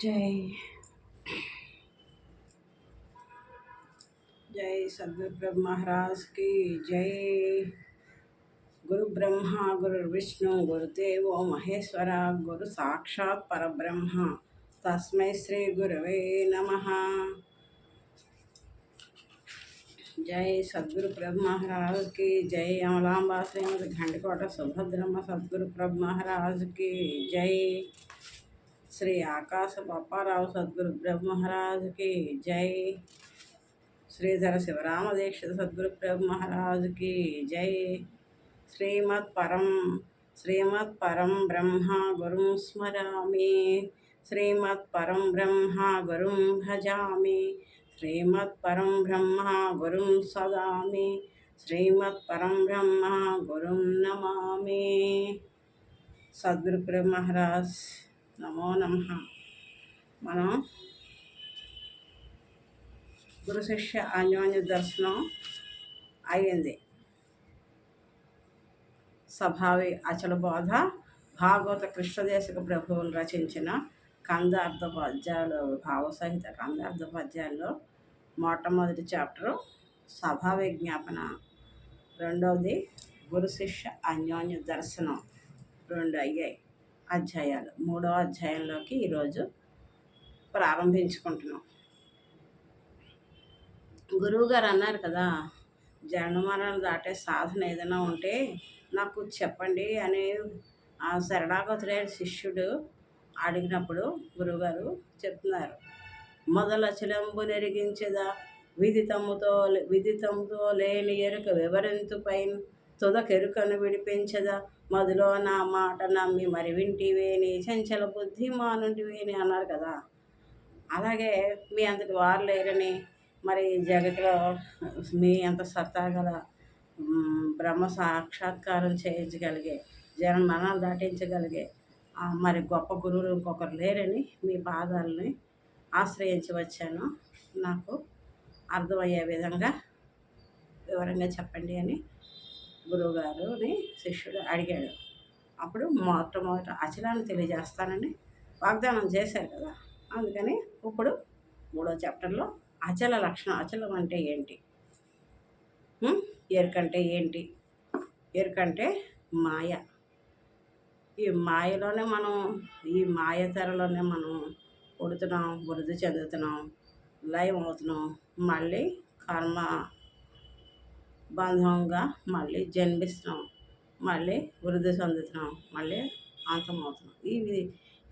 జై జై సద్గురు బ్రహ్మ మహారాజ్ కి జై. గురు బ్రహ్మ గురు విష్ణు గురుదేవో మహేశ్వర గురు సాక్షాత్ పరబ్రహ్మ తస్మై శ్రీ గురవే నమః. జై సద్గురు బ్రహ్మ మహారాజ్ కి జై. అమలాంబా శ్రీమతి ఘంటకోట సుభద్రమ్మ సద్గురు బ్రహ్మ మహారాజ్ కి జై. శ్రీ ఆకాశ పప్పారావు సద్గురు బ్రహ్మ మహారాజ్ కి జై. శ్రీధర శివరామ దీక్షిత సద్గురు బ్రహ్మ మహారాజ్ కి జై. శ్రీమత్ పరం బ్రహ్మ గురుం స్మరామి. శ్రీమత్ పరం బ్రహ్మ గురుం భజామి. శ్రీమత్ పరం బ్రహ్మ గురుం సదామి. శ్రీమత్ పరం బ్రహ్మ గురుం నమామి. సద్గురు బ్రహ్మ మహారాజ్ నమో నమః. మనం గురు శిష్య అన్యోన్య దర్శనం అయ్యింది. సభావి అచల బోధ భాగవత కృష్ణదేశక ప్రభువులు రచించిన కందార్థ పద్యాలు, భావసహిత కందార్థ పద్యాల్లో మొట్టమొదటి చాప్టరు సభా విజ్ఞాపన, రెండవది గురు శిష్య అన్యోన్య దర్శనం. 2 అయ్యాయి అధ్యాయాలు. 3వ అధ్యాయంలోకి ఈరోజు ప్రారంభించుకుంటున్నాం. గురువుగారు అన్నారు కదా, జన్మమరణాలు దాటే సాధన ఏదైనా ఉంటే నాకు చెప్పండి అని ఆ శరణాగతుడైన శిష్యుడు అడిగినప్పుడు గురువుగారు చెప్తున్నారు. మొదలచలంబు నెరిగించదా విదితముతో లేని ఎరుక వివరింతు పైన తుదకెరుకను విడిపించదా మదిలో నా మాట నమ్మి మరి వింటివేని చంచల బుద్ధి మానుంటివేని అన్నారు కదా. అలాగే మీ అంతటి వారు లేరని, మరి జగత్తులో మీ అంత సత్తా గల బ్రహ్మ సాక్షాత్కారం చేయించగలిగే, మరణాలు దాటించగలిగే మరి గొప్ప గురువులు ఇంకొకరు లేరని మీ పాదాలని ఆశ్రయించి వచ్చాను. నాకు అర్థమయ్యే విధంగా వివరంగా చెప్పండి అని గురువుగారుని శిష్యుడు అడిగాడు. అప్పుడు మొట్టమొదట అచలాన్ని తెలియజేస్తానని వాగ్దానం చేశారు కదా. అందుకని ఇప్పుడు 3వ చాప్టర్లో అచల లక్షణం. అచలం అంటే ఏంటి, ఎరుకంటే ఏంటి? ఎరుకంటే మాయ. ఈ మాయలోనే మనం, ఈ మాయ తెరలోనే మనం పుడుతున్నాం, వృద్ధి చెందుతున్నాం, లయం అవుతున్నాం, మళ్ళీ కర్మ బంధంగా మళ్ళీ జన్మిస్తున్నాం, మళ్ళీ వృద్ధి చెందుతున్నాం, మళ్ళీ అంతమవుతున్నాం.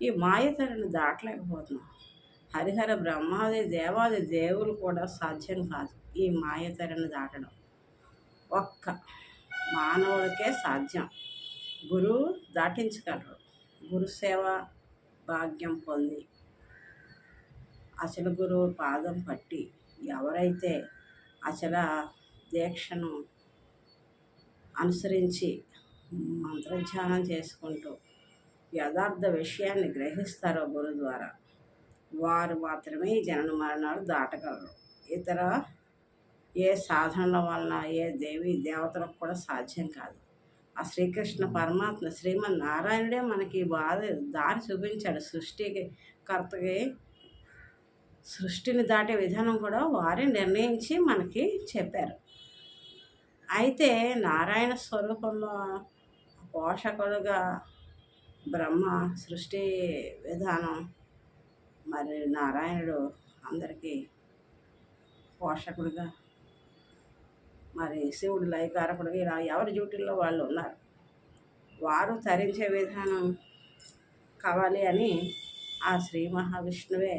ఈ మాయ తెరను దాటలేకపోతున్నాం. హరిహర బ్రహ్మాది దేవాది దేవులు కూడా సాధ్యం కాదు ఈ మాయ తెరను దాటడం. ఒక్క మానవుడికే సాధ్యం. గురువు దాటించగలరు. గురుసేవ భాగ్యం పొంది అచల గురువు పాదం పట్టి ఎవరైతే అచల దీక్షను అనుసరించి మంత్రధ్యానం చేసుకుంటూ యథార్థ విషయాన్ని గ్రహిస్తారో గురువు ద్వారా, వారు మాత్రమే ఈ జనన మరణాలు దాటగలరు. ఇతర ఏ సాధనల వలన ఏ దేవి దేవతలకు కూడా సాధ్యం కాదు. ఆ శ్రీకృష్ణ పరమాత్మ శ్రీమన్నారాయణుడే మనకి దారి చూపించాడు. కర్తకి సృష్టిని దాటే విధానం కూడా వారే నిర్ణయించి మనకి చెప్పారు. అయితే నారాయణ స్వరూపంలో పోషకుడుగా బ్రహ్మ సృష్టి విధానం, మరి నారాయణుడు అందరికీ పోషకుడుగా, మరి శివుడు లయకారకుడుగా, ఇలా ఎవరి డ్యూటీల్లో వాళ్ళు ఉన్నారు. వారు తరించే విధానం కావాలి అని ఆ శ్రీ మహావిష్ణువే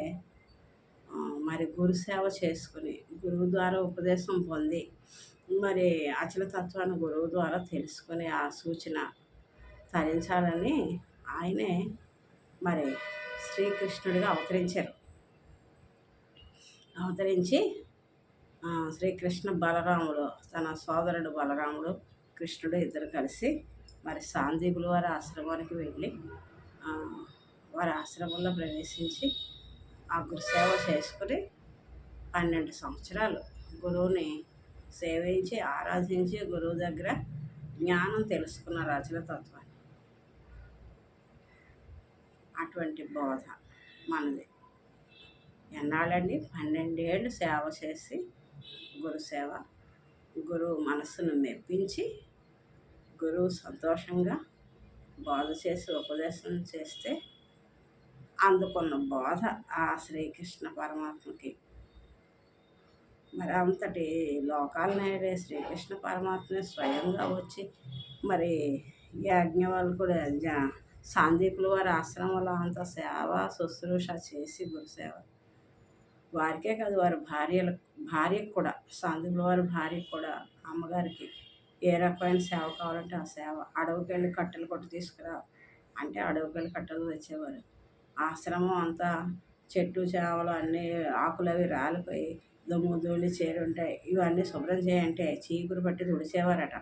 మరి గురుసేవ చేసుకుని, గురువు ద్వారా ఉపదేశం పొంది, మరి అచల తత్వాన్ని గురువు ద్వారా తెలుసుకుని ఆ సూచన తరించాలని ఆయనే మరి శ్రీకృష్ణుడిగా అవతరించి శ్రీకృష్ణ బలరాముడు, తన సోదరుడు బలరాముడు, కృష్ణుడు ఇద్దరు కలిసి మరి సాందీపుల వారి ఆశ్రమానికి వెళ్ళి వారి ఆశ్రమంలో ప్రవేశించి ఆ గురుసేవ చేసుకుని 12 సంవత్సరాలు గురువుని సేవించి ఆరాధించి గురువు దగ్గర జ్ఞానం తెలుసుకున్నారు అచల తత్వాన్ని. అటువంటి బోధ మనది. ఎన్నాళ్ళండి 12 ఏళ్ళు సేవ చేసి గురు సేవ, గురువు మనస్సును మెప్పించి గురువు సంతోషంగా బోధ చేసి ఉపదేశం చేస్తే అందుకున్న బోధ ఆ శ్రీకృష్ణ పరమాత్మకి. మరి అంతటి లోకాలనేడే శ్రీకృష్ణ పరమాత్మ స్వయంగా వచ్చి మరి యాజ్ఞవల్కుడు సాందీపుల వారి ఆశ్రమంలో అంత సేవ శుశ్రూష చేసి గురుసేవ వారికే కాదు వారి భార్యకు కూడా, సాందీపుల వారి భార్యకు కూడా, అమ్మగారికి ఏ రకమైన సేవ కావాలంటే ఆ సేవ. అడవికి వెళ్ళి కట్టెలు కొట్టి తీసుకురా అంటే అడవికి వెళ్ళి కట్టెలు తెచ్చేవారు. ఆశ్రమం అంతా చెట్టు చేవలు అన్నీ ఆకులు అవి రాలిపోయి దుమ్ము ధూళి చేరుంటాయి. ఇవన్నీ శుభ్రం చేయంటే చీపురు పట్టి తుడిచేవారట.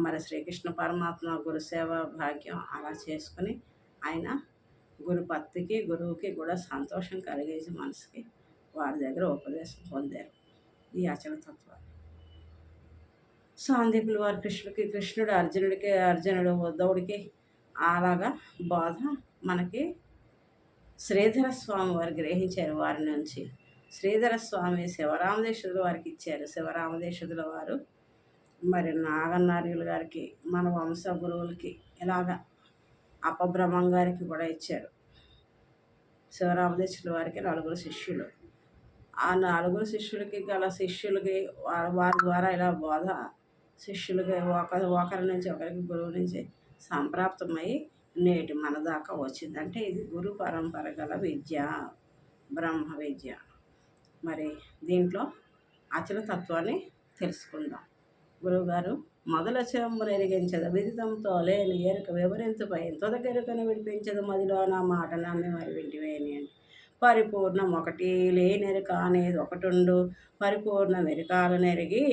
మరి శ్రీకృష్ణ పరమాత్మ గురుసేవ భాగ్యం అలా చేసుకుని ఆయన గురుపత్తికి గురువుకి కూడా సంతోషం కలిగేసి మనసుకి వారి దగ్గర ఉపదేశం పొందారు ఈ అచలతత్వాన్ని. సాందీపుల వారి కృష్ణుడికి, కృష్ణుడు అర్జునుడికి, అర్జునుడు ఉద్ధవుడికి అలాగా బోధ మనకి శ్రీధర స్వామి వారు గ్రహించారు. వారి నుంచి శ్రీధర స్వామి శివరామదేశుల వారికి ఇచ్చారు. శివరామదేశుల వారు మరి నాగన్నార్యుల గారికి, మన వంశ గురువులకి ఇలాగ అపబ్రహ్మం గారికి కూడా ఇచ్చారు. శివరామదేశుల వారికి 4 శిష్యులు. ఆ 4 శిష్యులకి గల శిష్యులకి వారి ద్వారా ఇలా బోధ శిష్యులకి ఒకరి నుంచి ఒకరికి గురువు నుంచి సంప్రాప్తమై నేటి మన దాకా వచ్చింది. అంటే ఇది గురు పరంపర గల విద్య, బ్రహ్మ విద్య. మరి దీంట్లో అచలతత్వాన్ని తెలుసుకుందాం. గురువుగారు మొదలచంబును ఎరిగించదు విదితంతో లేని ఎరుక వివరింతుపై తొదకెరుకను విడిపించదు మదిలో నా మాట నమ్మి మరి వింటివేని అని. పరిపూర్ణం ఒకటి లేనెరుక అనేది ఒకటుండు పరిపూర్ణ వెరుకాలు నెరిగి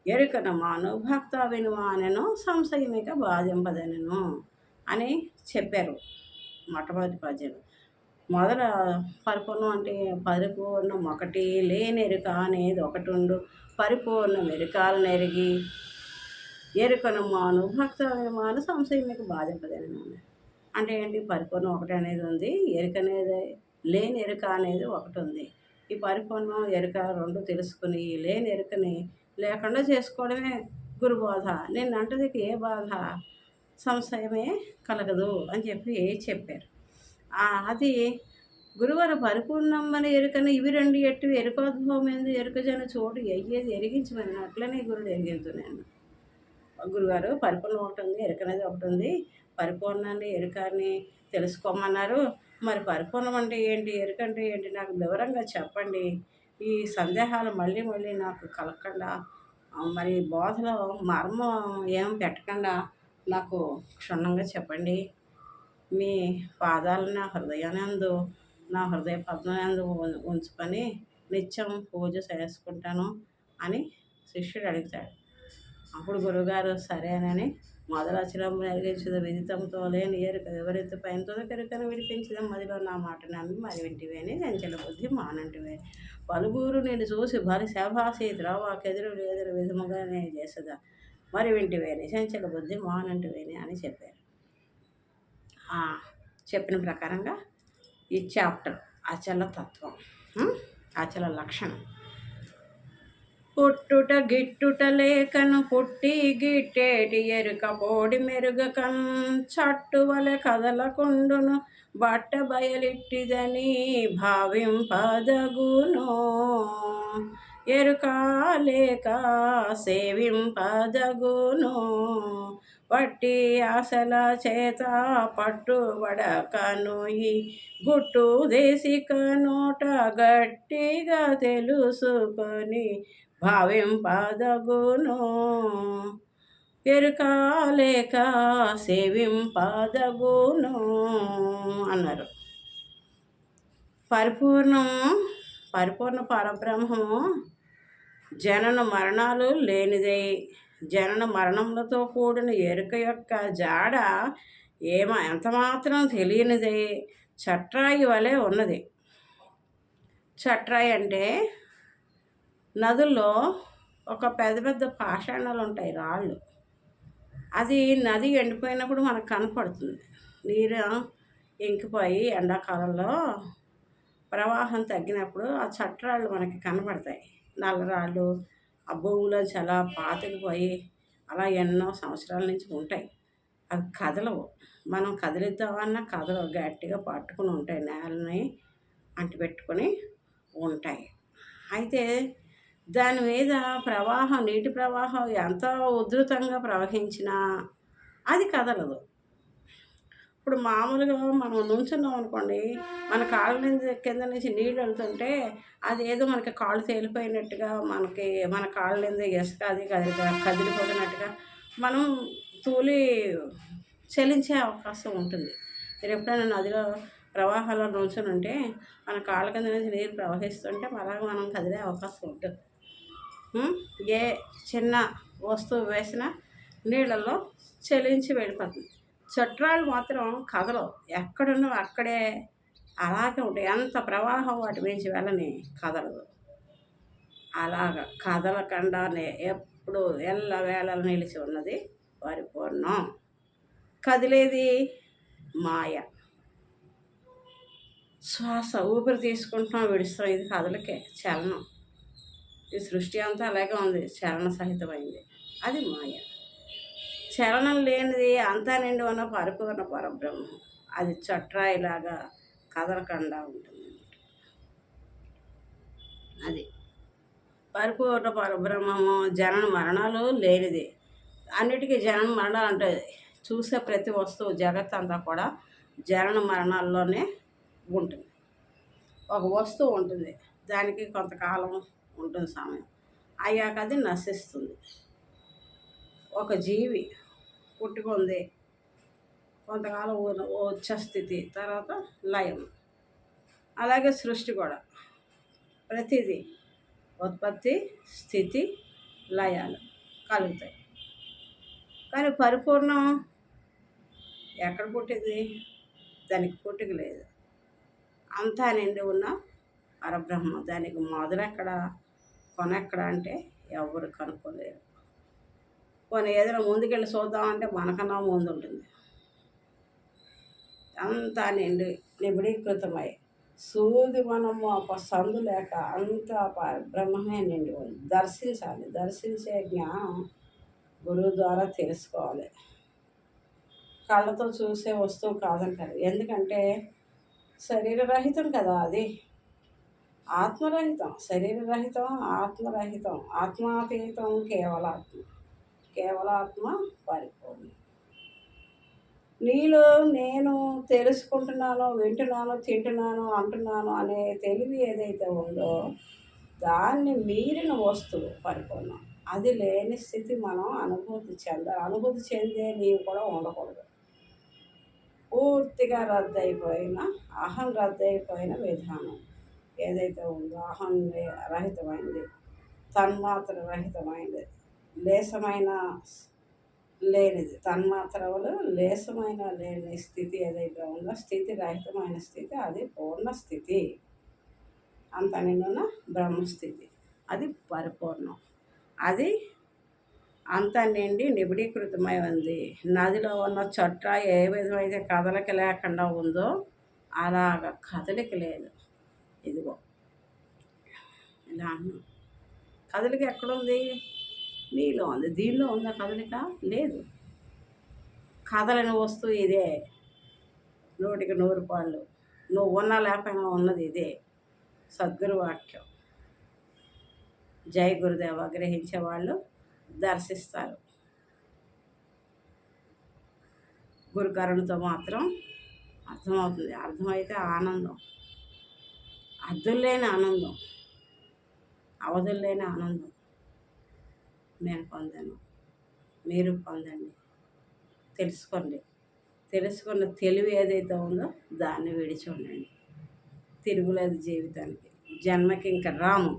ఎరుకన మాను భక్త వినుమానెను సంశయమిక బాధింపదనను అని చెప్పారు మొట్టమొదటి పద్యం. మొదల పరిపూర్ణం అంటే పరిపూర్ణం ఒకటి లేనెరుక అనేది ఒకటుండు పరిపూర్ణ వెరుకాలు నెరిగి ఎరుకను మాను భక్త వినుమాను సంశయమిక బాధింపదనను అంటే ఏంటి? పరిపూర్ణం ఒకటి అనేది ఉంది, ఎరుక అనేది లేని ఎరుక అనేది ఒకటి ఉంది. ఈ పరిపూర్ణం ఎరుక 2 తెలుసుకుని లేని ఎరుకని లేకుండా చేసుకోవడమే గురుబోధ. నిన్నంటదికి ఏ బాధ సంశయమే కలగదు అని చెప్పారు. అది గురువారు పరిపూర్ణమ్మని ఎరుకని ఇవి 2 ఎట్టు ఎరుకోద్భవం ఎందు ఎరుకజన చోటు అయ్యేది ఎరిగించమని అట్లనే గురుడు ఎరిగించున్నాను. గురుగారు పరిపూర్ణం ఒకటి ఉంది, ఎరుక అనేది ఒకటి ఉంది, పరిపూర్ణాన్ని ఎరుకని తెలుసుకోమన్నారు. మరి పరిపూర్ణం అంటే ఏంటి, ఎరుక అంటే ఏంటి, నాకు వివరంగా చెప్పండి. ఈ సందేహాలు మళ్ళీ మళ్ళీ నాకు కలగకుండా మరి బోధలో మర్మం ఏం పెట్టకుండా నాకు క్షుణ్ణంగా చెప్పండి. మీ పాదాలను నా హృదయ పద్మనందు ఉంచుకొని నిత్యం పూజ చేసుకుంటాను అని శిష్యుడు అడుగుతాడు. అప్పుడు గురువుగారు సరేనని మొదలచలం నెరగించదు విదితంతో లేని ఎరుక వివరిత పైన తొదకెరుకను విడిపించడం మదిలో నా మాట నమ్మి మరి వింటివేని చంచల బుద్ధి మానంటివే పలుగురు నేను చూసి భరి శభాసి ద్రవాకెదురు ఎదురు విధముగా నేను చేసేదా మరి వింటివేని చంచల బుద్ధి మానంటివేని అని చెప్పారు. చెప్పిన ప్రకారంగా ఈ చాప్టర్ అచల తత్వం, అచల లక్షణం. పుట్టుట గిట్టుట లేకను పుట్టి గిట్టేటి ఎరుక పోడి మెరుగకన్ చట్టువలె కదలకుండును బట్ట బయలిట్టిదని భావింపదగును ఎరుక లేక సేవింపదగును వట్టి ఆశల చేత పట్టుబడకను ఈ గుట్టు దేశిక నోట గట్టిగా తెలుసుకొని భావింపదగును ఎరుక లేక సేవింపదగును అన్నారు. పరిపూర్ణ పరబ్రహ్మము జనన మరణాలు లేనిదే, జనన మరణములతో కూడిన ఎరుక యొక్క జాడ ఎంతమాత్రం తెలియనిదే చట్రాయి వలె ఉన్నది. చట్రాయి అంటే నదుల్లో ఒక పెద్ద పెద్ద పాషాణాలు ఉంటాయి, రాళ్ళు. అది నది ఎండిపోయినప్పుడు మనకు కనపడుతుంది. నీరు ఇంకిపోయి ఎండాకాలంలో ప్రవాహం తగ్గినప్పుడు ఆ చట్రాళ్ళు మనకి కనపడతాయి. నల్లరాళ్ళు ఆ భూమిలోంచి అలా పాతుకుపోయి అలా ఎన్నో సంవత్సరాల నుంచి ఉంటాయి. అవి కదలవు. మనం కదిలిద్దామన్నా కదలవు. గట్టిగా పట్టుకుని ఉంటాయి. నేలని అంటిపెట్టుకొని ఉంటాయి. అయితే దాని మీద ప్రవాహం, నీటి ప్రవాహం ఎంత ఉధృతంగా ప్రవహించినా అది కదలదు. ఇప్పుడు మామూలుగా మనం నుంచున్నాం అనుకోండి, మన కాళ్ళ కింద నుంచి నీళ్ళు వెళ్తుంటే అదేదో మనకి కాళ్ళు తేలిపోయినట్టుగా, మన కాళ్ళ మీద ఇసుక అది కదిలిపోతున్నట్టుగా మనం తూలి చలించే అవకాశం ఉంటుంది. మీరు ఎప్పుడైనా నదిలో ప్రవాహాల్లో నుంచుని ఉంటే మన కాళ్ళ కింద నుంచి నీరు ప్రవహిస్తుంటే అలాగ మనం కదిలే అవకాశం ఉంటుంది. ఏ చిన్న వస్తువు వేసినా నీళ్ళల్లో చలించి వెళ్ళిపోతుంది. చట్రాలు మాత్రం కదలవు. ఎక్కడున్నా అక్కడే అలాగే ఉంటాయి. ఎంత ప్రవాహం వాటి మించి వెళ్ళని కదలదు. అలాగ కదలకుండానే ఎప్పుడు ఎల్లవేళలా నిలిచి ఉన్నది పరిపూర్ణం. కదిలేది మాయ. శ్వాస ఊపిరి తీసుకుంటున్నాం, విడుస్తాం, ఇది కదలకే, చలనం. ఈ సృష్టి అంతా అలాగే ఉంది, చలన సహితమైంది. అది మాయ. చలనం లేనిది అంతా నిండి ఉన్న పరిపూర్ణ పరబ్రహ్మం. అది చట్రాయిలాగా కదలకుండా ఉంటుంది. అది పరిపూర్ణ పరబ్రహ్మము. జనన మరణాలు లేనిది. అన్నిటికీ జనన మరణాలు అంటే చూసే ప్రతి వస్తువు జగత్ అంతా కూడా జనన మరణాల్లోనే ఉంటుంది. ఒక వస్తువు ఉంటుంది, దానికి కొంతకాలం ఉంటుంది సమయం, అయ్యాక అది నశిస్తుంది. ఒక జీవి పుట్టుకుంది, కొంతకాలం ఉచ్చ స్థితి, తర్వాత లయం. అలాగే సృష్టి కూడా ప్రతిదీ ఉత్పత్తి, స్థితి, లయాలు కలుగుతాయి. కానీ పరిపూర్ణం ఎక్కడ పుట్టింది? దానికి పుట్టుక లేదు. అంతా నిండి ఉన్న పరబ్రహ్మ. దానికి మొదలెక్కడ కొనెక్కడ అంటే ఎవరు కనుక్కోలేరు. కొన్ని ఏదైనా ముందుకెళ్ళి చూద్దామంటే మనకన్నా ముందు ఉంటుంది. అంతా నిబిడీకృతమై సూది మనము సందు లేక అంత బ్రహ్మమే నిండి ఉంది. దర్శించాలి. దర్శించే జ్ఞానం గురువు ద్వారా తెలుసుకోవాలి. కళ్ళతో చూసే వస్తువు కాదంటారు. ఎందుకంటే శరీరరహితం కదా అది. ఆత్మరహితం. శరీరరహితం, ఆత్మరహితం, ఆత్మాతీతం, కేవలాత్మ పరిపూర్ణం. నీలో నేను తెలుసుకుంటున్నాను, వింటున్నాను, తింటున్నాను, అంటున్నాను అనే తెలివి ఏదైతే ఉందో దాన్ని మీరిన వస్తువు పరిపూర్ణం. అది లేని స్థితి మనం అనుభూతి చెందాలి. అనుభూతి చెందే నీవు కూడా ఉండకూడదు. పూర్తిగా రద్దయిపోయిన అహం రద్దయిపోయిన విధానం ఏదైతే ఉందో అహం రహితమైంది, తన్మాత్ర రహితమైంది, లేశమైన లేనిది, తన్మాత్రలు లేశమైన లేని స్థితి ఏదైతే ఉందో స్థితి రహితమైన స్థితి, అది పూర్ణ స్థితి. అంత నిండున్న బ్రహ్మస్థితి, అది పరిపూర్ణం. అది అంత నిండి నిబిడీకృతమై ఉంది. నదిలో ఉన్న చొట్ట ఏ విధమైతే కదలిక లేకుండా ఉందో అలాగ కదలిక లేదు. ఇదిగో ఇలా అన్నాం. కదలిక ఎక్కడుంది? నీలో ఉంది. దీనిలో ఉందా కదలిక? లేదు. కదలని వస్తువు ఇదే. 100కి 100 పాళ్ళు. నువ్వు ఉన్నా లేకపోయినా ఉన్నది ఇదే. సద్గురు వాక్యం. జై గురుదేవ. గ్రహించే వాళ్ళు దర్శిస్తారు. గురు కరుణతో మాత్రం అర్థమవుతుంది. అర్థమైతే ఆనందం, అద్దుల్లేని ఆనందం, అవధుల్లేని ఆనందం నేను పొందాను. మీరు పొందండి. తెలుసుకోండి. తెలుసుకున్న తెలివి ఏదైతే ఉందో దాన్ని విడిచి ఉండండి. తిరుగులేదు జీవితానికి. జన్మకి ఇంకా రాము.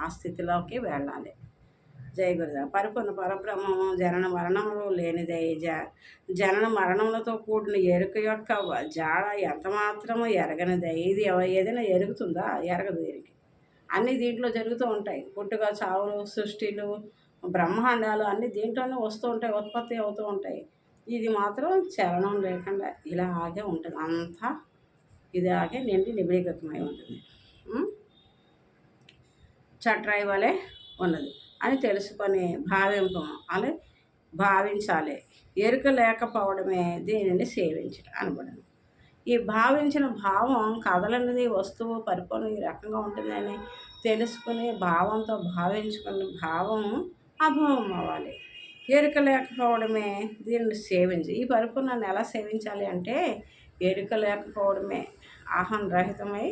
ఆ స్థితిలోకి వెళ్ళాలి. జై గురుదేవ. పరిపూర్ణ పరబ్రహ్మము జనన మరణములు లేనిదై జనన మరణములతో కూడిన ఎరుక యొక్క జాడ ఎంత మాత్రము ఎరగనిదే. ఇది ఏదైనా ఎరుగుతుందా? ఎరగదు. దీనికి అన్నీ దీంట్లో జరుగుతూ ఉంటాయి. పుట్టుక, చావులు, సృష్టిలు, బ్రహ్మాండాలు అన్నీ దీంట్లోనే వస్తూ ఉంటాయి, ఉత్పత్తి అవుతూ ఉంటాయి. ఇది మాత్రం చలనం లేకుండా ఇలాగే ఉంటుంది. అంతా ఇదాగే నిండి నిబిడీకృతమై ఉంటుంది. చట్రాయి వలె ఉన్నది అని తెలుసుకొని అలా భావించాలి. ఎరుక లేకపోవడమే దీనిని సేవించడం అనబడను. ఈ భావించిన భావం కదలనిది వస్తువు పరిపూర్ణ ఈ రకంగా ఉంటుందని తెలుసుకుని భావంతో భావించుకున్న భావం అభావం అవ్వాలి. ఎరుక లేకపోవడమే దీనిని సేవించి ఈ పరిపూర్ణాన్ని ఎలా సేవించాలి అంటే ఎరుక లేకపోవడమే అహం రహితమై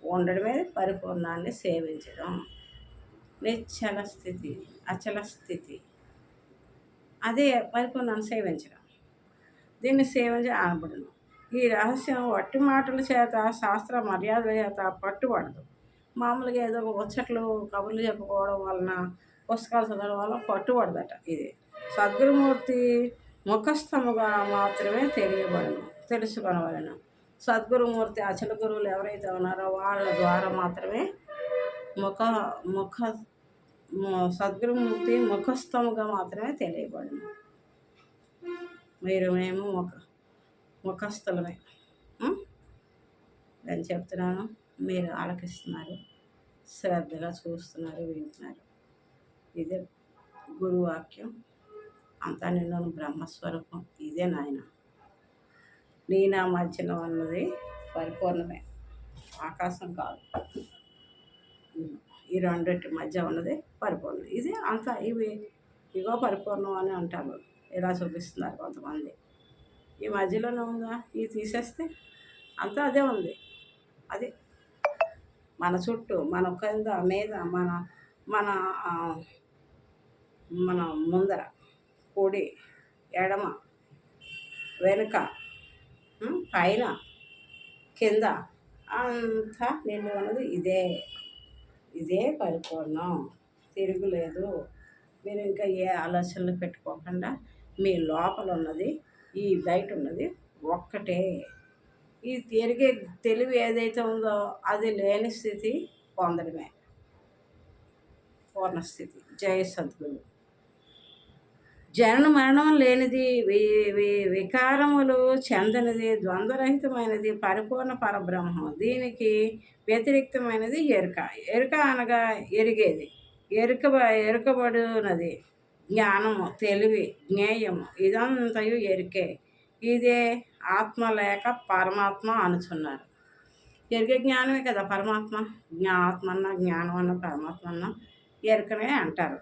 ఉండడమే పరిపూర్ణాన్ని సేవించడం. నిశ్చల స్థితి, అచల స్థితి, అదే పరిపూర్ణాన్ని సేవించడం. దీన్ని సేవించి అనబడును. ఈ రహస్యం వట్టి మాటల చేత శాస్త్ర మర్యాదల చేత పట్టుబడదు. మామూలుగా ఏదో ముచ్చట్లు కబుర్లు చెప్పుకోవడం వలన పుస్తకాలు చదవడం వల్ల పట్టుబడదట. ఇది సద్గురుమూర్తి ముఖస్థముగా మాత్రమే తెలుసుకొనవలను. సద్గురుమూర్తి అచల గురువులు ఎవరైతే ఉన్నారో వాళ్ళ ద్వారా మాత్రమే ముఖ సద్గురుమూర్తి ముఖస్థముగా మాత్రమే తెలియబడింది. మేము ముఖస్థులమే నేను చెప్తున్నాను, మీరు ఆలకిస్తున్నారు, శ్రద్ధగా చూస్తున్నారు, వింటున్నారు. ఇదే గురువాక్యం. అంతా నిన్ను బ్రహ్మస్వరూపం. ఇదే నాయన. నీ నా మధ్యన ఉన్నది పరిపూర్ణమే, ఆకాశం కాదు. ఈ రెండింటి మధ్య ఉన్నది పరిపూర్ణం. ఇది అంతా ఇగో పరిపూర్ణం అని అంటారు. ఇలా చూపిస్తున్నారు కొంతమంది. ఈ మధ్యలోనే ఉందా? ఇది తీసేస్తే అంతా అదే ఉంది. అది మన చుట్టూ, మన కింద, మీద, మన మన మన ముందర, కుడి, ఎడమ, వెనుక, పైన, కింద అంతా నిండి ఉన్నది ఇదే పరిపూర్ణం. తిరుగులేదు. మీరు ఇంకా ఏ ఆలోచనలు పెట్టుకోకుండా మీ లోపల ఉన్నది, ఈ బయట ఉన్నది ఒక్కటే. ఈ తిరిగే తెలివి ఏదైతే ఉందో అది లేని స్థితి పొందడమే పూర్ణస్థితి. జయ సద్గురు. జనన మరణం లేనిది, వికారములు చెందనిది, ద్వంద్వరహితమైనది పరిపూర్ణ పరబ్రహ్మం. దీనికి వ్యతిరేక్తమైనది ఎరుక. ఎరుక అనగా ఎరిగేది. ఎరుకబడినది జ్ఞానము, తెలివి, జ్ఞేయము ఇదంతయు ఎరికే. ఇదే ఆత్మ లేక పరమాత్మ అనుచున్నారు. ఎరికే జ్ఞానమే కదా పరమాత్మ. ఆత్మ అన్న, జ్ఞానం అన్న, పరమాత్మ అన్న ఎరుకనే అంటారు.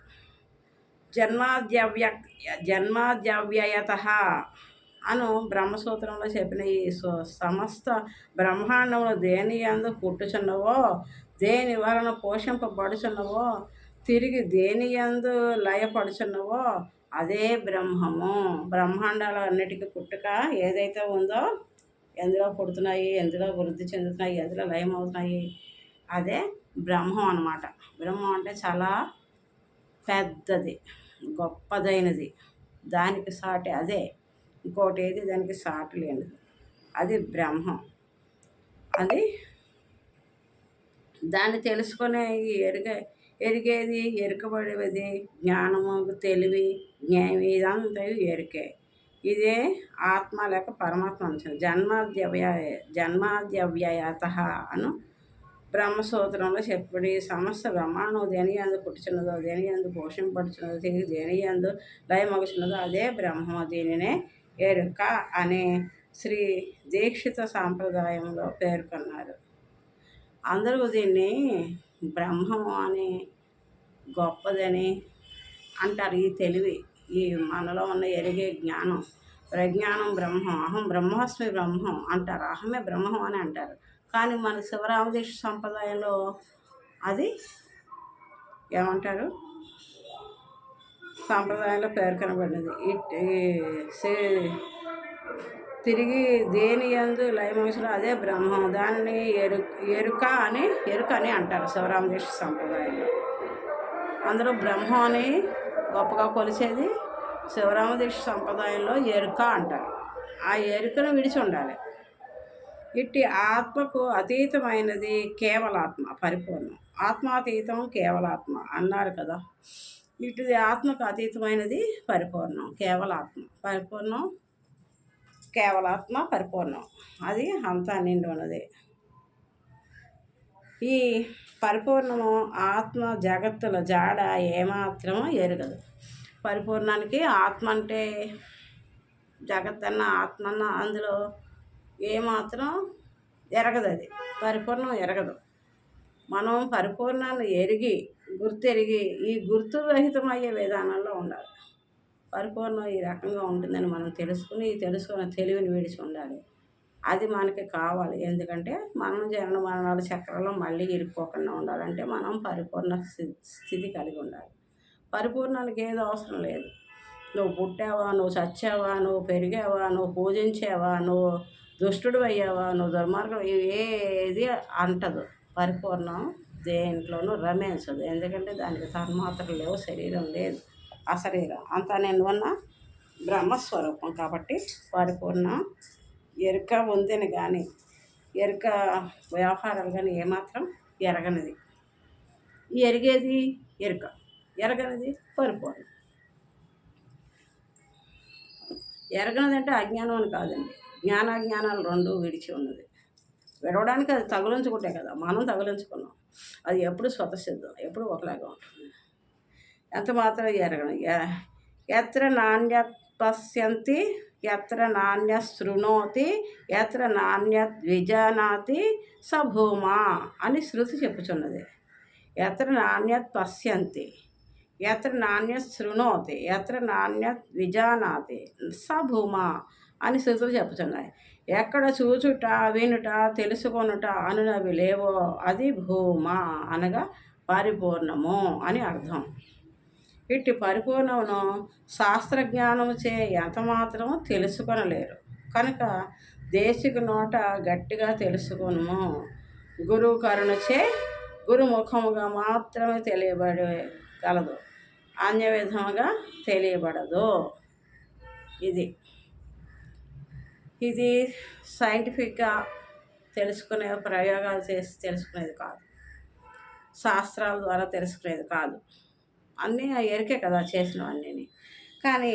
జన్మాద్యవ్యయత అను బ్రహ్మసూత్రంలో చెప్పిన ఈ సమస్త బ్రహ్మాండములు దేని యందు పుట్టుచున్నవో, దేని వలన పోషింపబడుచున్నవో, తిరిగి దేని యందు లయపడుచున్నవో అదే బ్రహ్మము. బ్రహ్మాండాలు అన్నిటికీ పుట్టుక ఏదైతే ఉందో, ఎందులో పుడుతున్నాయి, ఎందులో వృద్ధి చెందుతున్నాయి, ఎందులో లయమవుతున్నాయి, అదే బ్రహ్మం అన్నమాట. బ్రహ్మం అంటే చాలా పెద్దది, గొప్పదైనది. దానికి సాటి అదే. ఇంకోటి ఏది దానికి సాటి లేనిది. అది బ్రహ్మం. అది దాన్ని తెలుసుకునే ఎరిగేది, ఎరుకబడేది జ్ఞానము, తెలివి, జ్ఞానం ఇదంతా ఎరికే. ఇదే ఆత్మ లేక పరమాత్మ అంశం. జన్మాద్యవ్యయత అను బ్రహ్మసూత్రంలో చెప్పబడి సమస్త బ్రహ్మాండం దేని యందు పుట్టుచున్నదో, దేని యందు పోషింపబడుచున్నదో, తిరిగి దేని యందు లయమగుచున్నదో అదే బ్రహ్మము. దీనినే ఎరుక అనే శ్రీ దీక్షిత సాంప్రదాయంలో పేర్కొన్నారు. అందరూ దీన్ని బ్రహ్మము అని, గొప్పదని అంటారు. ఈ తెలివి, ఈ మనలో ఉన్న ఎరిగే జ్ఞానం, ప్రజ్ఞానం బ్రహ్మం. అహం బ్రహ్మాస్మి బ్రహ్మం అంటారు. అహమే బ్రహ్మం అని అంటారు. కానీ మన శివరామదీక్ష సంప్రదాయంలో అది ఏమంటారు? సాంప్రదాయంలో పేర్కొనబడినది. తిరిగి దేని యందు లయమోసలో అదే బ్రహ్మం. దానిని ఎరుక అని అంటారు శివరామదీక్ష సంప్రదాయంలో. అందరూ బ్రహ్మం అని గొప్పగా కొలిచేది శివరామదీక్ష సంప్రదాయంలో ఎరుక అంటారు. ఆ ఎరుకను విడిచి ఉండాలి. ఇట్టి ఆత్మకు అతీతమైనది కేవలాత్మ, పరిపూర్ణం. ఆత్మాతీతం కేవలాత్మ అన్నారు కదా. ఇటుది ఆత్మకు అతీతమైనది పరిపూర్ణం, కేవలాత్మ. పరిపూర్ణం కేవలాత్మ పరిపూర్ణం. అది అంతా నిండి ఉన్నది. ఈ పరిపూర్ణము ఆత్మ జగత్తుల జాడ ఏమాత్రమో ఎరగదు. పరిపూర్ణానికి ఆత్మ అంటే జగత్తన్న ఆత్మన్న అందులో ఏమాత్రం ఎరగదు. అది పరిపూర్ణం ఎరగదు. మనం పరిపూర్ణాన్ని ఎరిగి గుర్తెరిగి ఈ గుర్తు రహితమయ్యే విధానంలో ఉండాలి. పరిపూర్ణం ఈ రకంగా ఉంటుందని మనం తెలుసుకున్న తెలివిని విడిచి ఉండాలి. అది మనకి కావాలి. ఎందుకంటే మనం జనన మరణాల చక్రంలో మళ్ళీ ఇరుక్కోకుండా ఉండాలంటే మనం పరిపూర్ణ స్థితి కలిగి ఉండాలి. పరిపూర్ణానికి ఏదో అవసరం లేదు. నువ్వు పుట్టావా, నువ్వు చచ్చావా, నువ్వు పెరిగావా, నువ్వు పూజించావా, నువ్వు దుష్టుడు అయ్యావా, నువ్వు దుర్మార్గం ఏది అంటదు. పరిపూర్ణం దేంట్లోనూ రమించదు. ఎందుకంటే దానికి తన్మాత్రలు లేవు, శరీరం లేదు, అశరీరం అంతా నేను ఉన్న బ్రహ్మస్వరూపం. కాబట్టి పరిపూర్ణ ఎరుక ఉందని కానీ ఎరుక వ్యవహారాలు కానీ ఏమాత్రం ఎరగనిది. ఎరిగేది ఎరుక, ఎరగనిది పరిపూర్ణం. ఎరగనిదంటే అజ్ఞానం అని కాదండి. జ్ఞానాజ్ఞానాలు రెండు విడిచి ఉన్నది. విడవడానికి అది తగులించుకుంటే కదా, మనం తగులించుకున్నాం. అది ఎప్పుడు స్వతసిద్ధం, ఎప్పుడు ఒకలాగా ఉంటుంది. ఎంత మాత్రం ఎరగను. ఎత్ర నాణ్యత్ పశ్యంతి, ఎత్ర నాణ్య శృణోతి, ఎత్ర నాణ్యత్ విజానాతి స భూమా అని శృతి చెప్పుచున్నది. ఎత్ర నాణ్యత్ పశ్యంతి, ఎత్ర నాణ్యత్ శృణోతి, ఎత్ర నాణ్యత్ విజానాతి స భూమా అని శృతులు చెప్పుచున్నాయి. ఎక్కడ చూచుట, వినుట, తెలుసుకొనుట అనునవి లేవో అది భూమా అనగా పరిపూర్ణము అని అర్థం. ఇట్టి పరిపూర్ణమును శాస్త్రజ్ఞానము చే ఎంతమాత్రం తెలుసుకొనలేరు. కనుక దేశిక నోట గట్టిగా తెలుసుకొనుము. గురువు కరుణచే గురుముఖముగా మాత్రమే తెలియబడగలదు, అన్య విధముగా తెలియబడదు. ఇది సైంటిఫిక్గా తెలుసుకునే ప్రయోగాలు చేసి తెలుసుకునేది కాదు, శాస్త్రాల ద్వారా తెలుసుకునేది కాదు. అన్నీ ఎరికే కదా చేసినవన్నీ. కానీ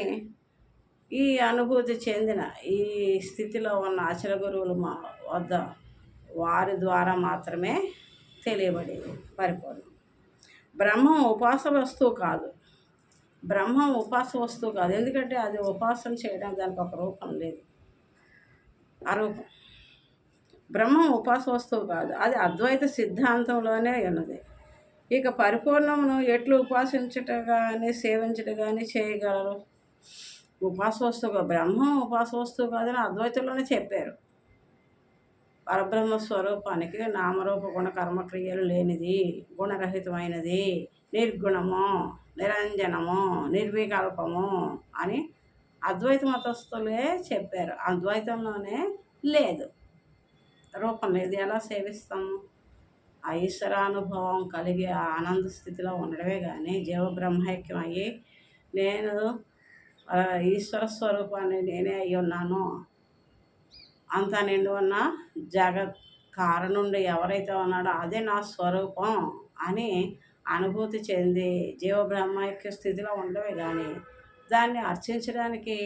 ఈ అనుభూతి చెందిన ఈ స్థితిలో ఉన్న అచల గురువులు మా వద్ద వారి ద్వారా మాత్రమే తెలియబడేది పరిపూర్ణం. బ్రహ్మం ఉపాస వస్తువు కాదు. బ్రహ్మం ఉపాస వస్తువు కాదు. ఎందుకంటే అది ఉపాసన చేయడం దానికి ఒక రూపం లేదు, అరూపం. బ్రహ్మం ఉపాస వస్తువు కాదు, అది అద్వైత సిద్ధాంతంలోనే ఉన్నది. ఇక పరిపూర్ణమును ఎట్లు ఉపాసించుట కానీ సేవించుట కానీ చేయగలరు? ఉపాస వస్తువు, బ్రహ్మం ఉపాస వస్తువు కాదని అద్వైతంలోనే చెప్పారు. పరబ్రహ్మ స్వరూపానికి నామరూప గుణ కర్మక్రియలు లేనిది, గుణరహితమైనది, నిర్గుణము, నిరంజనము, నిర్వికల్పము అని అద్వైత మతస్థులే చెప్పారు. అద్వైతంలోనే లేదు, రూపం లేదు. ఎలా సేవిస్తాము? ఆ ఈశ్వరానుభవం కలిగి ఆ ఆనంద స్థితిలో ఉండడమే కానీ జీవబ్రహ్మైక్యం అయ్యి నేను ఈశ్వర స్వరూపాన్ని నేనే అయ్యి ఉన్నాను, అంతా నిండి ఉన్న జగత్ కారణుండి ఎవరైతే ఉన్నాడో అదే నా స్వరూపం అని అనుభూతి చెంది జీవబ్రహ్మైక్య స్థితిలో ఉండవే కానీ దాన్ని అర్చించడానికి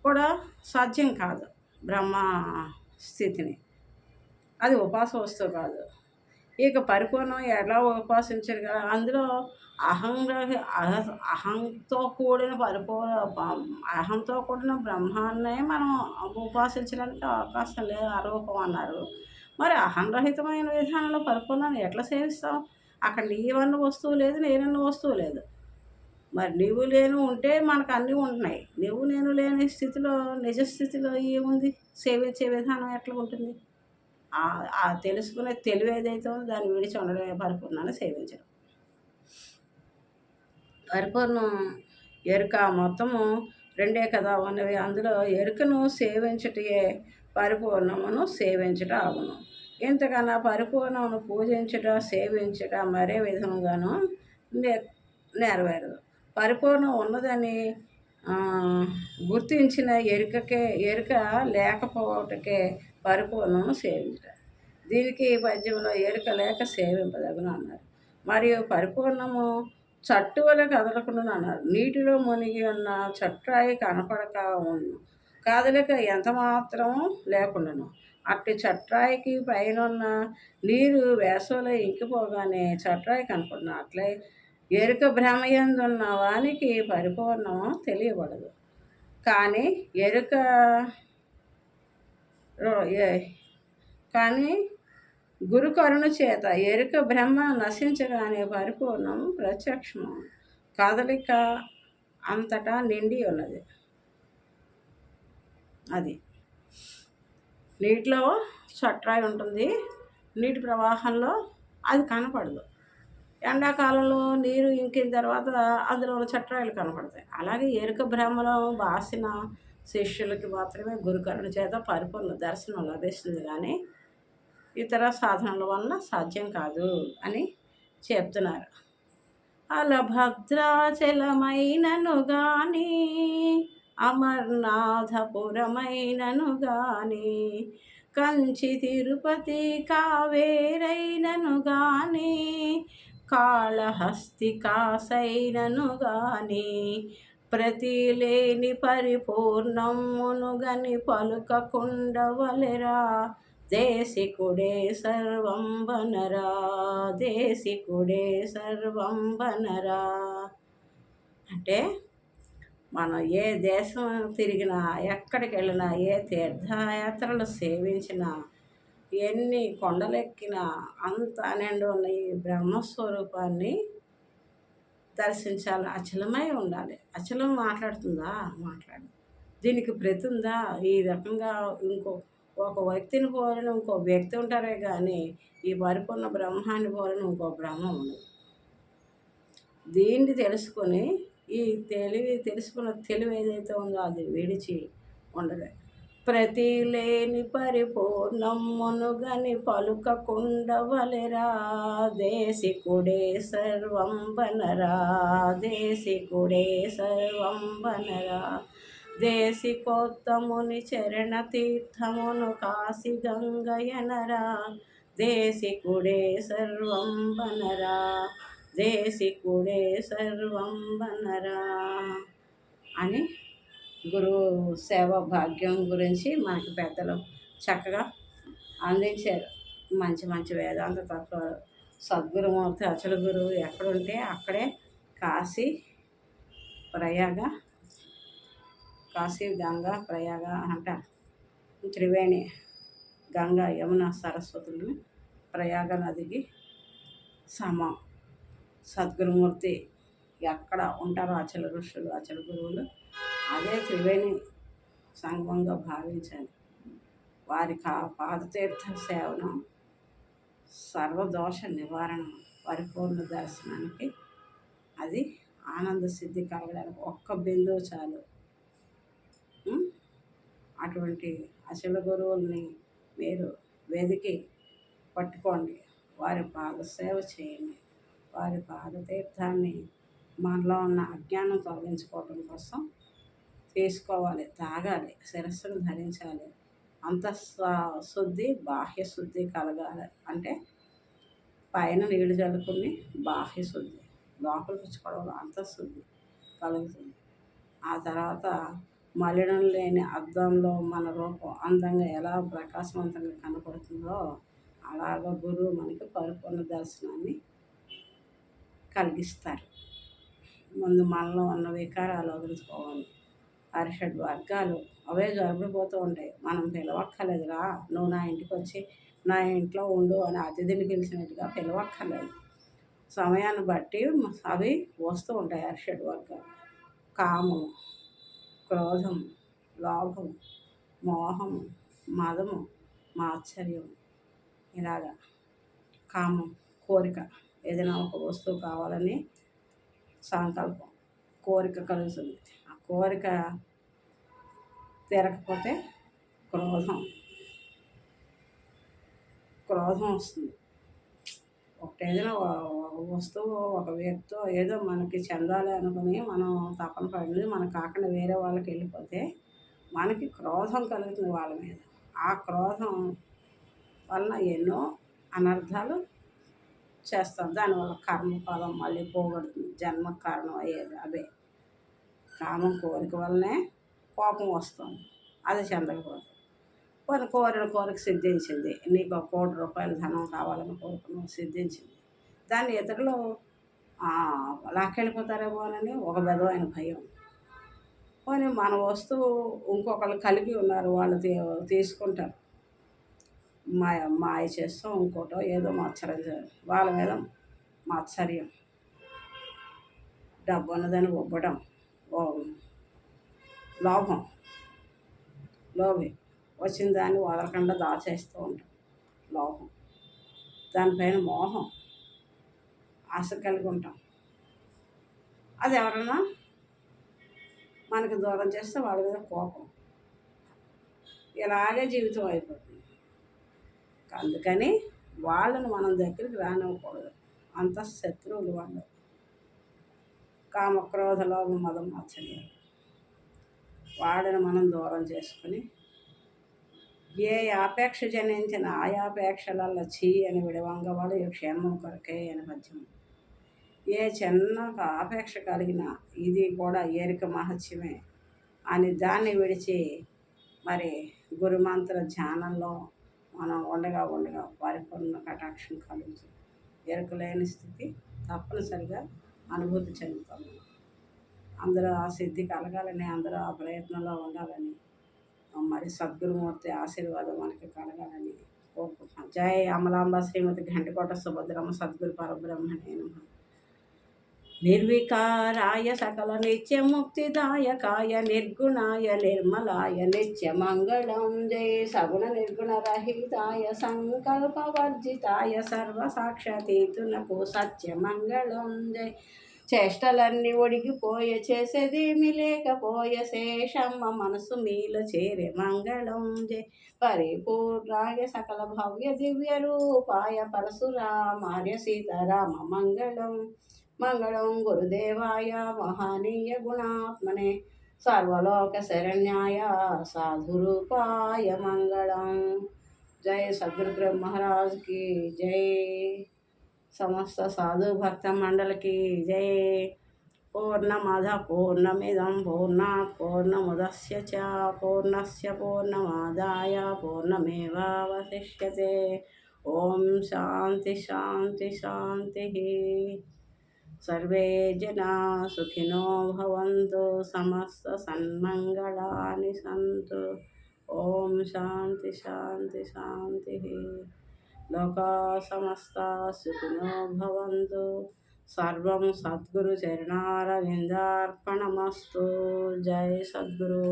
కూడా సాధ్యం కాదు. బ్రహ్మ స్థితిని అది ఉపాస వస్తువు కాదు. ఇక పరిపూర్ణం ఎలా ఉపాసించారు కదా, అందులో అహంతో కూడిన అహంతో కూడిన బ్రహ్మాన్నే మనం ఉపాసించడానికి అవకాశం లేదు, అరూపం అన్నారు. మరి అహంరహితమైన విధానంలో పరిపూర్ణాన్ని ఎట్లా సేవిస్తాం? అక్కడ నీవన్న వస్తువు లేదు, నేనన్న వస్తువు లేదు. మరి నీవు లేను ఉంటే మనకు అన్నీ ఉంటున్నాయి. నువ్వు నేను లేని స్థితిలో, నిజస్థితిలో ఏముంది? సేవించే విధానం ఎట్లా ఉంటుంది? ఆ తెలుసుకునే తెలివి ఏదైతే ఉందో దాన్ని విడిచి ఉండడమే పరిపూర్ణాన్ని సేవించడం. పరిపూర్ణం ఎరుక మొత్తము రెండే కదా ఉన్నవి. అందులో ఎరుకను సేవించుటే పరిపూర్ణమును సేవించుట అగును. ఇంతకన్నా పరిపూర్ణమును పూజించుట, సేవించుట మరే విధంగాను నెరవేరదు. పరిపూర్ణం ఉన్నదని గుర్తించిన ఎరుక లేకపోవటకే పరిపూర్ణము సేవించుట. దీనికి పద్యంలో ఎరుక లేక సేవింపదగును అన్నారు. మరియు పరిపూర్ణము చట్టు వల్ల కదలకుండా అన్నారు. నీటిలో మునిగి ఉన్న చట్రాయి కాదలిక ఎంత మాత్రం లేకుండాను. అట్టి చట్రాయికి పైనున్న నీరు వేసవిలో ఇంకిపోగానే చట్రాయి కనపడును. అట్లే ఎరుక భ్రమయందున్న వానికి పరిపూర్ణం తెలియబడదు. కానీ ఎరుక కానీ గురు కరుణ చేత ఎరుక బ్రహ్మ నశించగానే పరిపూర్ణం ప్రత్యక్షము. కదలిక అంతటా నిండి ఉన్నది. అది నీటిలో చట్రాయి ఉంటుంది, నీటి ప్రవాహంలో అది కనపడదు. ఎండాకాలంలో నీరు ఇంకిన తర్వాత అందులో చట్రాయిలు కనపడతాయి. అలాగే ఎరుక బ్రహ్మలో బాసిన శిష్యులకి మాత్రమే గురుకరుణ చేత పరిపూర్ణ దర్శనం లభిస్తుంది, కానీ ఇతర సాధనల వలన సాధ్యం కాదు అని చెప్తున్నారు. అలభద్రాచలమైనను గాని అమర్నాథపురమైనను గాని కంచి తిరుపతి కావేరైనను గాని కాళహస్తి కాసైనను గాని ప్రతిలేని పరిపూర్ణమునుగని పలుకకుండవలెరా దేశికుడే సర్వం బనరా, దేశికుడే సర్వం బనరా. అంటే మనం ఏ దేశం తిరిగినా, ఎక్కడికి వెళ్ళినా, ఏ తీర్థయాత్రలు సేవించినా, ఎన్ని కొండలెక్కినా అంత నిండు ఉన్న ఈ బ్రహ్మస్వరూపాన్ని దర్శించాలి. అచలమై ఉండాలి. అచలం మాట్లాడుతుందా? మాట్లాడు. దీనికి ప్రతి ఉందా? ఈ రకంగా ఒక వ్యక్తిని పోలిన ఇంకో వ్యక్తి ఉంటారే కానీ ఈ పరిపూర్ణ బ్రహ్మాన్ని పోలిన ఇంకో బ్రహ్మ ఉండదు. దీన్ని తెలుసుకొని ఈ తెలుసుకున్న తెలివి ఏదైతే ఉందో అది విడిచి ఉండదు. ప్రతి లేని పరిపూర్ణమునుగని పలుకకుండవలెరా దేశికుడే సర్వం బనరా, దేశికుడే సర్వం బనరా. దేశికోత్తముని చరణ తీర్థమును కాశీ గంగయనరా దేశికుడే సర్వం బనరా, దేశికుడే సర్వం బనరా అని గురువు సేవ భాగ్యం గురించి మనకి పెద్దలు చక్కగా అందించారు. మంచి మంచి వేదాంత తత్వాలు. సద్గురుమూర్తి అచల గురువు ఎక్కడుంటే అక్కడే కాశీ ప్రయాగ, కాశీ గంగా ప్రయాగ అంటారు. త్రివేణి గంగా యమున సరస్వతులను ప్రయాగ నదికి సమం. సద్గురుమూర్తి ఎక్కడ ఉంటారో అచల ఋషులు, అచల గురువులు అదే త్రివేణి సంగమంగా భావించాలి. వారి పాదతీర్థ సేవనం సర్వదోష నివారణ, పరిపూర్ణ దర్శనానికి అది ఆనంద సిద్ధి కలగడానికి ఒక్క బిందువు చాలు. అటువంటి అచల గురువుల్ని మీరు వెదికి పట్టుకోండి, వారి పాద సేవ చేయండి. వారి పాదతీర్థాన్ని మనలో ఉన్న అజ్ఞానం తొలగించుకోవటం కోసం తీసుకోవాలి, తాగాలి, శిరస్సును ధరించాలి. అంతఃశుద్ధి బాహ్య శుద్ధి కలగాలి. అంటే పైన నీళ్లు చల్లుకుని బాహ్య శుద్ధి, లోపల పుచ్చుకోవడం అంతఃశుద్ధి కలుగుతుంది. ఆ తర్వాత మలినం లేని అద్దంలో మన రూపం అందంగా ఎలా ప్రకాశవంతంగా కనపడుతుందో అలాగ గురువు మనకి పరిపూర్ణ దర్శనాన్ని కలిగిస్తారు. ముందు మనలో ఉన్న వికారాలు వదులుకోవాలి. అరిషడ్ వర్గాలు అవే జరుపుకుపోతూ ఉంటాయి. మనం పిలవక్కర్లేదురా, నువ్వు నా ఇంటికి వచ్చి నా ఇంట్లో ఉండు అని అతిథిని పిలిచినట్టుగా పిలవక్కర్లేదు. సమయాన్ని బట్టి అవి వస్తూ ఉంటాయి. అరిషడ్ వర్గాలు కామం, క్రోధం, లోభం, మోహము, మదము, మాత్సర్యం. ఇలాగా కామం కోరిక, ఏదైనా ఒక వస్తువు కావాలని సంకల్పం, కోరిక కలుగుతుంది. ఆ కోరిక తీరకపోతే క్రోధం వస్తుంది. ఏదైనా వస్తువు, ఒక వ్యక్తో ఏదో మనకి చెందాలి అనుకుని మనం తపన పడింది మనకు కాకుండా వేరే వాళ్ళకి వెళ్ళిపోతే మనకి క్రోధం కలుగుతుంది వాళ్ళ మీద. ఆ క్రోధం వలన ఎన్నో అనర్థాలు చేస్తాం. దానివల్ల కర్మఫలం మళ్ళీ పోగొడుతుంది. జన్మకు కారణం అయ్యేది అవే. కామం కోరిక వల్లనే కోపం వస్తుంది. అది చెందకపోతే కొన్ని కోరిక సిద్ధించింది, నీకు ₹1,00,00,000 ధనం కావాలని కోరుకున్నావు, సిద్ధించింది. దాన్ని ఇతరులు లాక్కెళ్ళిపోతారేమోనని ఒక విధమైన భయం. పోనీ మన వస్తువు ఇంకొకళ్ళు కలిగి ఉన్నారు, వాళ్ళు తీసుకుంటారు. మాయ చేస్తాం, ఇంకోటో ఏదో వాళ్ళ మీద మాత్సర్యం, డబ్బు ఉన్నదని ఒబ్బడం, లోభం, లోభి వచ్చిన దాన్ని వదలకుండా దాచేస్తూ ఉంటాం. లోభం, దానిపైన మోహం, ఆశ కలిగి ఉంటాం. అది ఎవరన్నా మనకి దూరం చేస్తే వాళ్ళ మీద కోపం, ఇలాగే జీవితం అయిపోతుంది. అందుకని వాళ్ళని మనం దగ్గరికి రానివ్వకూడదు, అంత శత్రువులు వాళ్ళు. కామక్రోధ లోభ మదం మాత్సర్యాలు, వాడిని మనం దూరం చేసుకుని ఏ ఆపేక్ష జనించిన ఆయాపేక్షలల్ల అని విడవంగవాడు క్షేమం కొరకే అని పద్యం. ఏ చిన్న ఆపేక్ష కలిగినా ఇది కూడా ఏరిక మహత్యమే అని దాన్ని విడిచి మరి గురుమంత్ర ధ్యానంలో మనం ఉండగా పరిపూర్ణ కటాక్షం కలుగుతుంది. ఎరుకలేని స్థితి తప్పనిసరిగా అనుభూతి చెందుతాము. అందరూ ఆ సిద్ధి కలగాలని, అందరూ ఆ ప్రయత్నంలో ఉండాలని, మరి సద్గురుమూర్తి ఆశీర్వాదం మనకి కలగాలని కోరుకుంటున్నాం. జై అమలాంబ శ్రీమతి ఘంటకోట సుభద్రమ్మ సద్గురు పరబ్రహ్మణే నమః. నిర్వికారాయ సకల నిత్యముక్తిదాయకాయ నిర్గుణాయ నిర్మలాయ నిత్యమంగళం జై సగుణ నిర్గుణ రహితాయ సంకల్పవర్జితాయ సర్వసాక్షాతీతునకు సత్యమంగళం జై. చేష్టలన్నీ ఒడిగిపోయే చేసేదేమి లేకపోయే శేషమ్మ మనసు మీలో చేరే మంగళం జై. పరిపూర్ణాయ సకల భవ్య దివ్య రూపాయ పరశురామార్య సీతారామ మంగళం. మంగళం గురుదేవాయ మహనీయ గుణాత్మనే సర్వలోక శరణ్యాయ సాధురూపాయ మంగళం. జై సద్గురు బ్రహ్మ మహారాజ్కి జై. సమస్త సాధు భక్త మండలికి జై. పూర్ణమద పూర్ణమిదం పూర్ణాత్ పూర్ణముదస్య పూర్ణస్య పూర్ణమాదాయ పూర్ణమేవావశిష్యతే. ఓం శాంతి శాంతి శాంతి. సర్వే జనా సుఖినో భవంతు, సమస్త సన్మంగళాని సంతు. ఓం శాంతి శాంతి శాంతి. లోకా సమస్తా సుఖినో భవంతు. సర్వం సద్గురు చరణారవిందార్పణమస్తు. జై సద్గురు.